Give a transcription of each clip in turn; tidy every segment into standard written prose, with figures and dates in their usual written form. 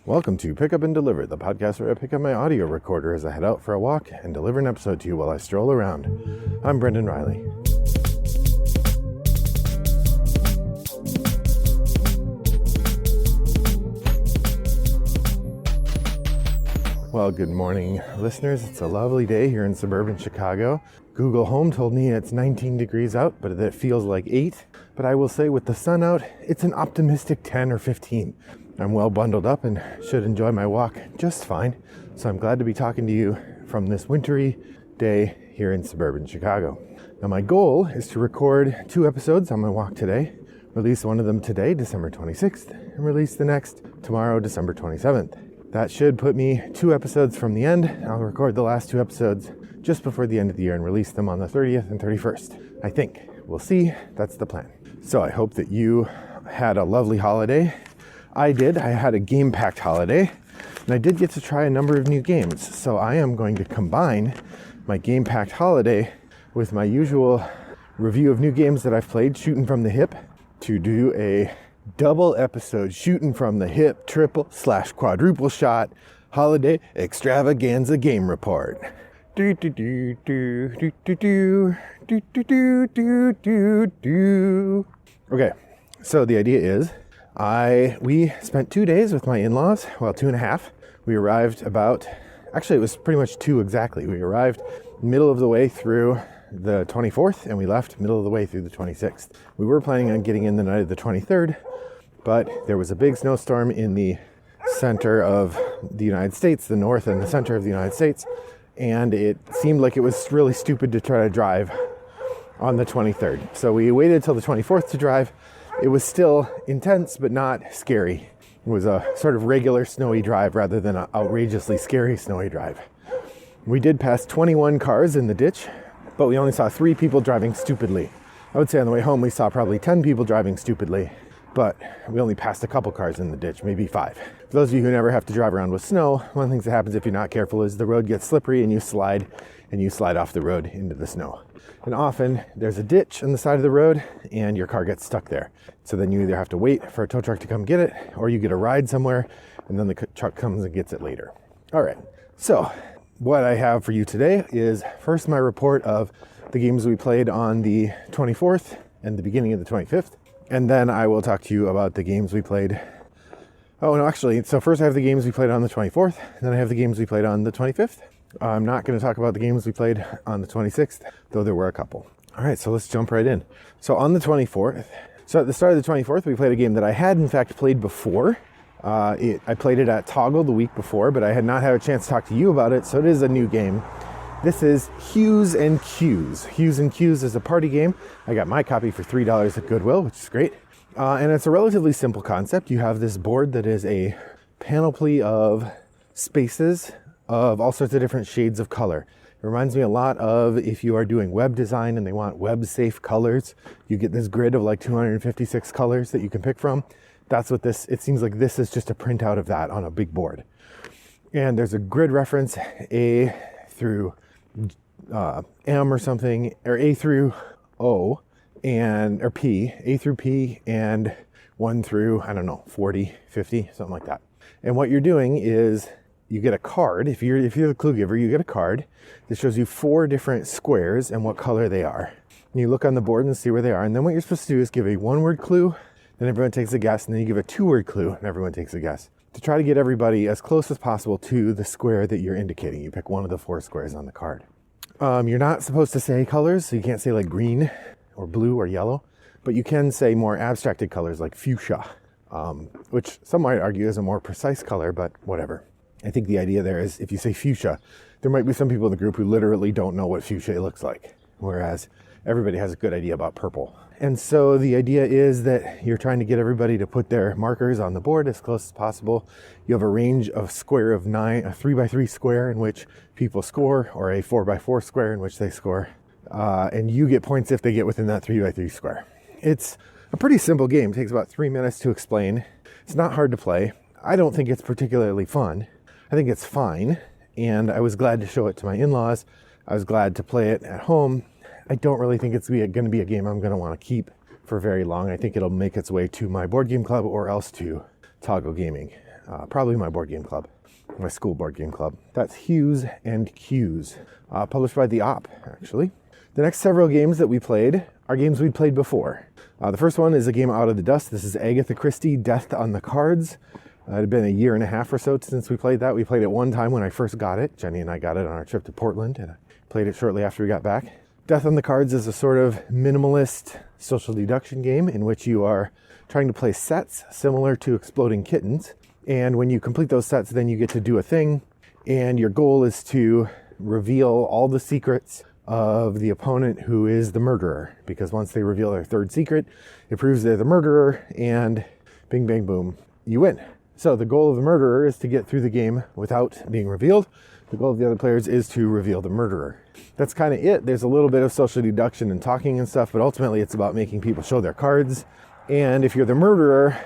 Welcome to Pick Up and Deliver, the podcast where I pick up my audio recorder as I head out for a walk and deliver an episode to you while I stroll around. I'm Brendan Riley. Well, good morning, listeners. It's a lovely day here in suburban Chicago. Google Home told me it's 19 degrees out, but it feels like 8. But I will say with the sun out, it's an optimistic 10 or 15. I'm well bundled up and should enjoy my walk just fine. So I'm glad to be talking to you from this wintry day here in suburban Chicago. Now my goal is to record 2 episodes on my walk today, release one of them today, December 26th, and release the next tomorrow, December 27th. That should put me 2 episodes from the end. I'll record the last 2 episodes just before the end of the year and release them on the 30th and 31st. I think. We'll see. That's the plan. So I hope that you had a lovely holiday. I did. I had a game-packed holiday, and I did get to try a number of new games. So I am going to combine my game-packed holiday with my usual review of new games that I've played, shooting from the hip, to do a double episode shooting from the hip, triple/quadruple shot holiday extravaganza game report. Okay, so the idea is we spent 2 days with my in-laws, well, 2.5. We arrived it was pretty much 2 exactly. We arrived middle of the way through the 24th and we left middle of the way through the 26th. We were planning on getting in the night of the 23rd, but there was a big snowstorm in the center of the United States, the north and the center of the United States, and it seemed like it was really stupid to try to drive on the 23rd. So we waited till the 24th to drive. It was still intense, but not scary. It was a sort of regular snowy drive rather than an outrageously scary snowy drive. We did pass 21 cars in the ditch, but we only saw 3 people driving stupidly. I would say on the way home we saw probably 10 people driving stupidly, but we only passed a couple cars in the ditch, maybe 5. For those of you who never have to drive around with snow, one of the things that happens if you're not careful is the road gets slippery and you slide off the road into the snow. And often there's a ditch on the side of the road and your car gets stuck there. So then you either have to wait for a tow truck to come get it, or you get a ride somewhere and then the truck comes and gets it later. All right, so what I have for you today is first my report of the games we played on the 24th and the beginning of the 25th. And then I will talk to you about the games we played. So first I have the games we played on the 24th, and then I have the games we played on the 25th. I'm not going to talk about the games we played on the 26th, though there were a couple. All right, so let's jump right in. So on the 24th, at the start of the 24th, we played a game that I had in fact played before. I played it at Toggle the week before, but I had not had a chance to talk to you about it, so it is a new game. This is Hues and Cues. Hues and Cues is a party game. I got my copy for $3 at Goodwill, which is great. And it's a relatively simple concept. You have this board that is a panoply of spaces of all sorts of different shades of color. It reminds me a lot of if you are doing web design and they want web-safe colors, you get this grid of like 256 colors that you can pick from. That's what it seems like this is just a printout of that on a big board. And there's a grid reference, A through M or something, or A through O, or P, A through P, and 1 through, 40, 50, something like that. And what you're doing is you get a card. If you're the clue giver, you get a card that shows you 4 different squares and what color they are. And you look on the board and see where they are. And then what you're supposed to do is give a 1-word clue, then everyone takes a guess, and then you give a 2-word clue, and everyone takes a guess. To try to get everybody as close as possible to the square that you're indicating. You pick one of the 4 squares on the card. You're not supposed to say colors, so you can't say like green or blue or yellow, but you can say more abstracted colors like fuchsia, which some might argue is a more precise color, but whatever. I think the idea there is if you say fuchsia, there might be some people in the group who literally don't know what fuchsia looks like, whereas everybody has a good idea about purple. And so the idea is that you're trying to get everybody to put their markers on the board as close as possible. You have a range of square of 9, a 3x3 square in which people score, or a 4x4 square in which they score. And you get points if they get within that 3x3 square. It's a pretty simple game. It takes about 3 minutes to explain. It's not hard to play. I don't think it's particularly fun. I think it's fine. And I was glad to show it to my in-laws. I was glad to play it at home. I don't really think it's going to be a game I'm going to want to keep for very long. I think it'll make its way to my board game club or else to Toggle Gaming. probably my board game club, my school board game club. That's Hues and Cues, published by the Op, actually. The next several games that we played are games we'd played before. The first one is a game Out of the Dust. This is Agatha Christie, Death on the Cards. It had been a year and a half or so since we played that. We played it one time when I first got it. Jenny and I got it on our trip to Portland, and I played it shortly after we got back. Death on the Cards is a sort of minimalist social deduction game in which you are trying to play sets similar to Exploding Kittens. And when you complete those sets, then you get to do a thing, and your goal is to reveal all the secrets of the opponent who is the murderer, because once they reveal their third secret, it proves they're the murderer, and bing, bang, boom, you win. So the goal of the murderer is to get through the game without being revealed. The goal of the other players is to reveal the murderer. That's kind of it. There's a little bit of social deduction and talking and stuff, but ultimately it's about making people show their cards. And if you're the murderer,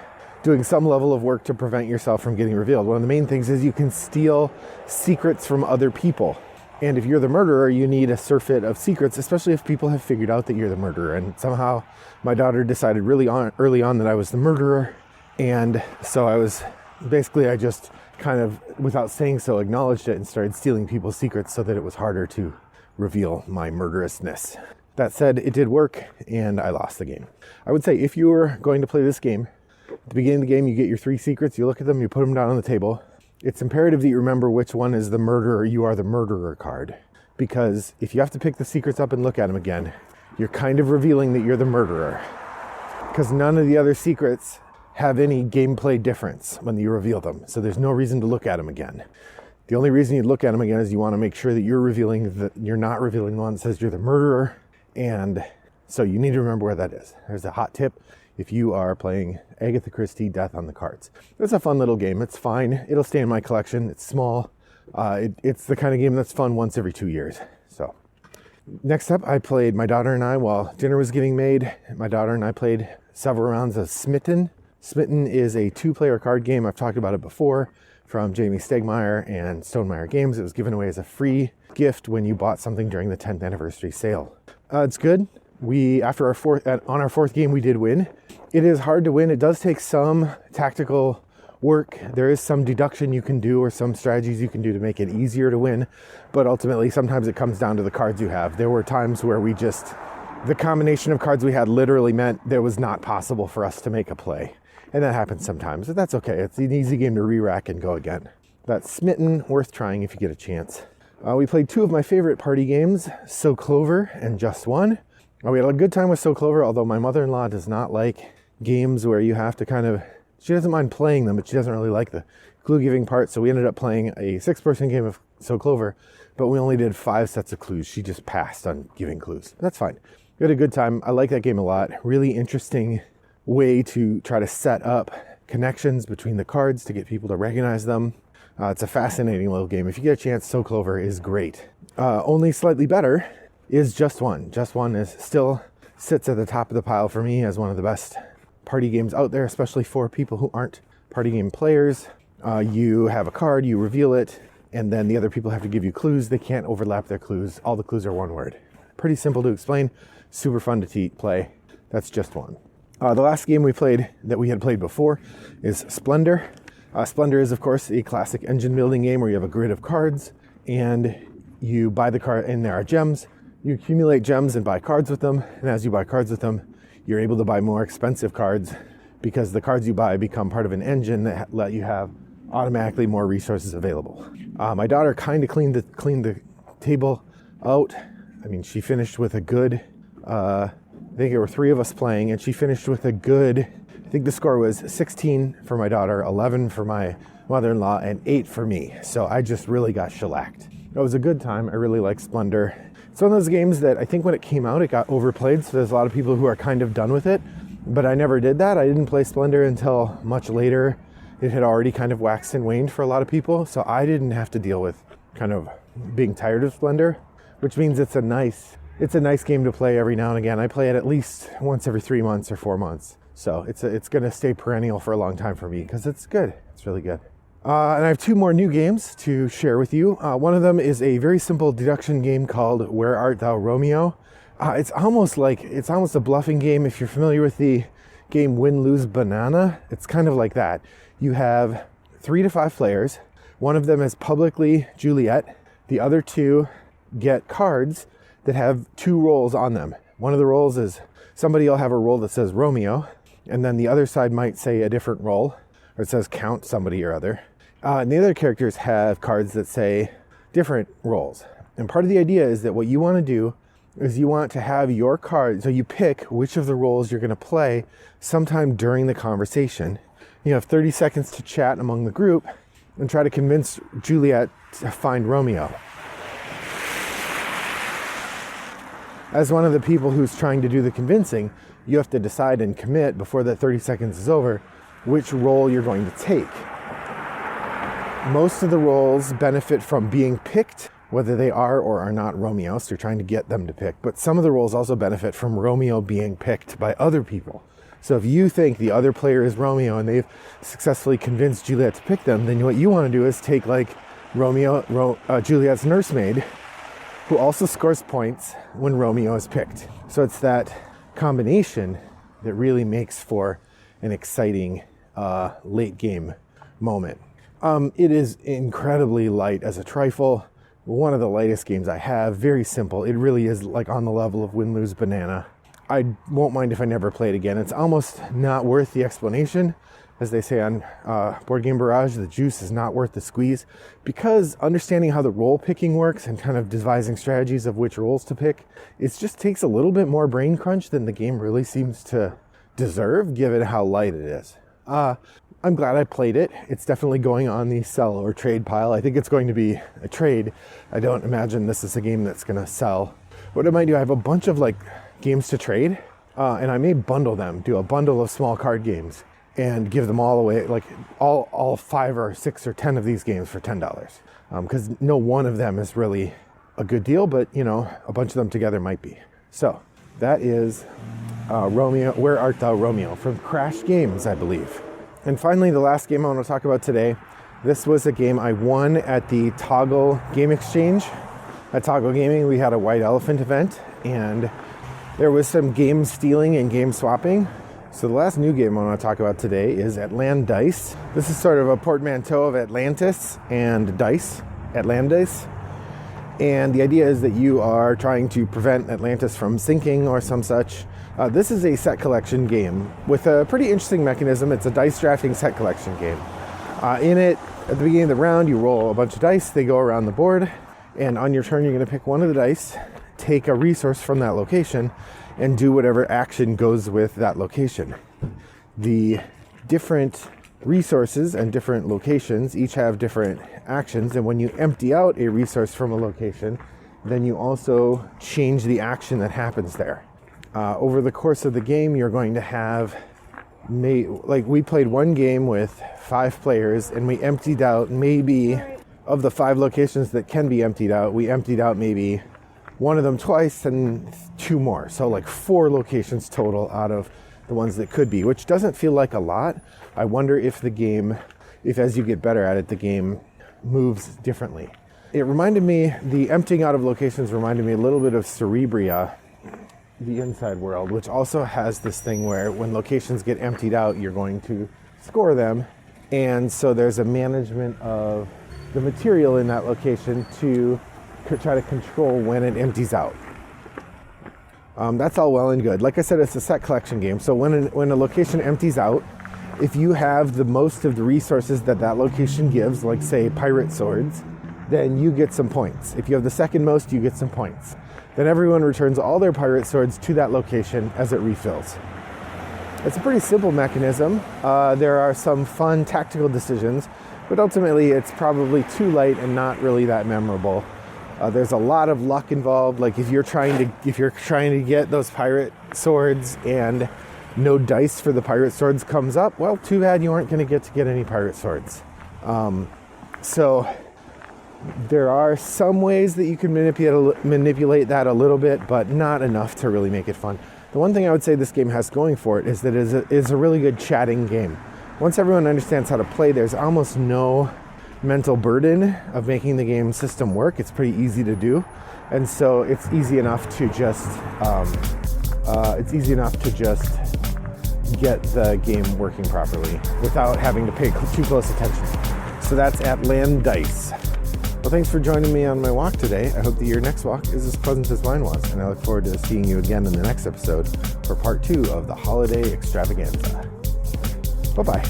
doing some level of work to prevent yourself from getting revealed. One of the main things is you can steal secrets from other people. And if you're the murderer, you need a surfeit of secrets, especially if people have figured out that you're the murderer. And somehow my daughter decided early on that I was the murderer. And so I just kind of, without saying so, acknowledged it and started stealing people's secrets so that it was harder to reveal my murderousness. That said, it did work, and I lost the game. I would say if you were going to play this game, at the beginning of the game, you get your 3 secrets, you look at them, you put them down on the table. It's imperative that you remember which one is the murderer, you are the murderer card. Because if you have to pick the secrets up and look at them again, you're kind of revealing that you're the murderer. Because none of the other secrets have any gameplay difference when you reveal them. So there's no reason to look at them again. The only reason you look at them again is you want to make sure that you're not revealing the one that says you're the murderer. And so you need to remember where that is. There's a hot tip if you are playing Agatha Christie, Death on the Cards. It's a fun little game. It's fine. It'll stay in my collection. It's small. It's the kind of game that's fun once every 2 years. So next up, I played, my daughter and I, while dinner was getting made, my daughter and I played several rounds of Smitten. Smitten is a 2-player card game. I've talked about it before, from Jamie Stegmaier and Stonemeyer Games. It was given away as a free gift when you bought something during the 10th anniversary sale. It's good. On our 4th game, we did win. It is hard to win. It does take some tactical work. There is some deduction you can do or some strategies you can do to make it easier to win. But ultimately, sometimes it comes down to the cards you have. There were times where the combination of cards we had literally meant that it was not possible for us to make a play. And that happens sometimes, but that's okay. It's an easy game to re-rack and go again. That's Smitten, worth trying if you get a chance. We played 2 of my favorite party games, So Clover and Just One. We had a good time with So Clover, although my mother-in-law does not like games where you have to she doesn't mind playing them, but she doesn't really like the clue-giving part, so we ended up playing a 6-person game of So Clover, but we only did 5 sets of clues. She just passed on giving clues. That's fine. We had a good time. I like that game a lot. Really interesting way to try to set up connections between the cards to get people to recognize them. It's a fascinating little game. If you get a chance, So Clover is great. Only slightly better is Just One. Just One still sits at the top of the pile for me as one of the best party games out there, especially for people who aren't party game players. You have a card, you reveal it, and then the other people have to give you clues. They can't overlap their clues. All the clues are one word. Pretty simple to explain, super fun to play. That's Just One. The last game we played that we had played before is Splendor. Splendor is, of course, a classic engine building game where you have a grid of cards and you buy the card, and there are gems. You accumulate gems and buy cards with them, and as you buy cards with them, you're able to buy more expensive cards because the cards you buy become part of an engine that let you have automatically more resources available. My daughter kind of cleaned the table out. I mean, she finished with a good, I think there were 3 of us playing, and she finished with a good, I think the score was 16 for my daughter, 11 for my mother-in-law, and 8 for me. So I just really got shellacked. It was a good time. I really like Splendor. It's one of those games that I think when it came out, it got overplayed. So there's a lot of people who are kind of done with it, but I never did that. I didn't play Splendor until much later. It had already kind of waxed and waned for a lot of people. So I didn't have to deal with kind of being tired of Splendor, which means it's a nice game to play every now and again. I play it at least once every 3 months or 4 months. So it's going to stay perennial for a long time for me because it's good. It's really good. And I have 2 more new games to share with you. One of them is a very simple deduction game called Where Art Thou, Romeo? It's almost a bluffing game. If you're familiar with the game Win, Lose, Banana, it's kind of like that. You have 3 to 5 players. One of them is publicly Juliet. The other 2 get cards that have 2 roles on them. One of the roles is somebody will have a role that says Romeo, and then the other side might say a different role, or it says Count somebody or other. And the other characters have cards that say different roles. And part of the idea is that what you want to do is you want to have your card, so you pick which of the roles you're going to play sometime during the conversation. You have 30 seconds to chat among the group and try to convince Juliet to find Romeo. As one of the people who's trying to do the convincing, you have to decide and commit before that 30 seconds is over which role you're going to take. Most of the roles benefit from being picked, whether they are or are not Romeo, so you're trying to get them to pick. But some of the roles also benefit from Romeo being picked by other people. So if you think the other player is Romeo and they've successfully convinced Juliet to pick them, then what you want to do is take like Juliet's nursemaid, who also scores points when Romeo is picked. So it's that combination that really makes for an exciting late game moment. It is incredibly light as a trifle. One of the lightest games I have. Very simple. It really is like on the level of Win, Lose, Banana. I won't mind if I never play it again. It's almost not worth the explanation. As they say on Board Game Barrage, the juice is not worth the squeeze, because understanding how the role picking works and kind of devising strategies of which roles to pick, it just takes a little bit more brain crunch than the game really seems to deserve, given how light it is. I'm glad I played it. It's definitely going on the sell or trade pile. I think it's going to be a trade. I don't imagine this is a game that's going to sell. What I might do, I have a bunch of like games to trade, and I may bundle them, do a bundle of small card games, and give them all away, like all 5 or 6 or 10 of these games for $10. Because no one of them is really a good deal, but you know, a bunch of them together might be. So that is Romeo, Where Art Thou, Romeo, from Crash Games, I believe. And finally, the last game I want to talk about today. This was a game I won at the Toggle Game Exchange. At Toggle Gaming, we had a White Elephant event, and there was some game stealing and game swapping. So the last new game I want to talk about today is Atlandice. This is sort of a portmanteau of Atlantis and Dice, Atlandice. And the idea is that you are trying to prevent Atlantis from sinking or some such. This is a set collection game with a pretty interesting mechanism. It's a dice drafting set collection game. In it, at the beginning of the round, you roll a bunch of dice. They go around the board. And on your turn, you're going to pick one of the dice, take a resource from that location, and do whatever action goes with that location. The different resources and different locations each have different actions, and when you empty out a resource from a location, then you also change the action that happens there. Over the course of the game, you're going to have, we played one game with 5 players, and we emptied out maybe, of the 5 locations that can be emptied out, we emptied out maybe one of them twice and 2 more. So like 4 locations total out of the ones that could be, which doesn't feel like a lot. I wonder if the game, if as you get better at it, the game moves differently. It reminded me, the emptying out of locations reminded me a little bit of Cerebria, the Inside World, which also has this thing where when locations get emptied out, you're going to score them. And so there's a management of the material in that location to try to control when it empties out. That's all well and good. Like I said, it's a set collection game. So when a location empties out, if you have the most of the resources that location gives, like say pirate swords, then you get some points. If you have the second most, you get some points. Then everyone returns all their pirate swords to that location as it refills. It's a pretty simple mechanism. There are some fun tactical decisions, but ultimately it's probably too light and not really that memorable. There's a lot of luck involved. Like if you're trying to get those pirate swords and no dice for the pirate swords comes up, well, too bad you aren't going to get any pirate swords. So there are some ways that you can manipulate that a little bit, but not enough to really make it fun. The one thing I would say this game has going for it is that it is a really good chatting game. Once everyone understands how to play, there's almost no mental burden of making the game system work. It's pretty easy to do, and so it's easy enough to just get the game working properly without having to pay too close attention. So that's Atlandice. Well, thanks for joining me on my walk today. I hope that your next walk is as pleasant as mine was, and I look forward to seeing you again in the next episode for part 2 of the Holiday Extravaganza. Bye-bye.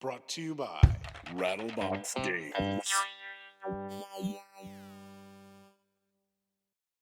Brought to you by Rattlebox Games.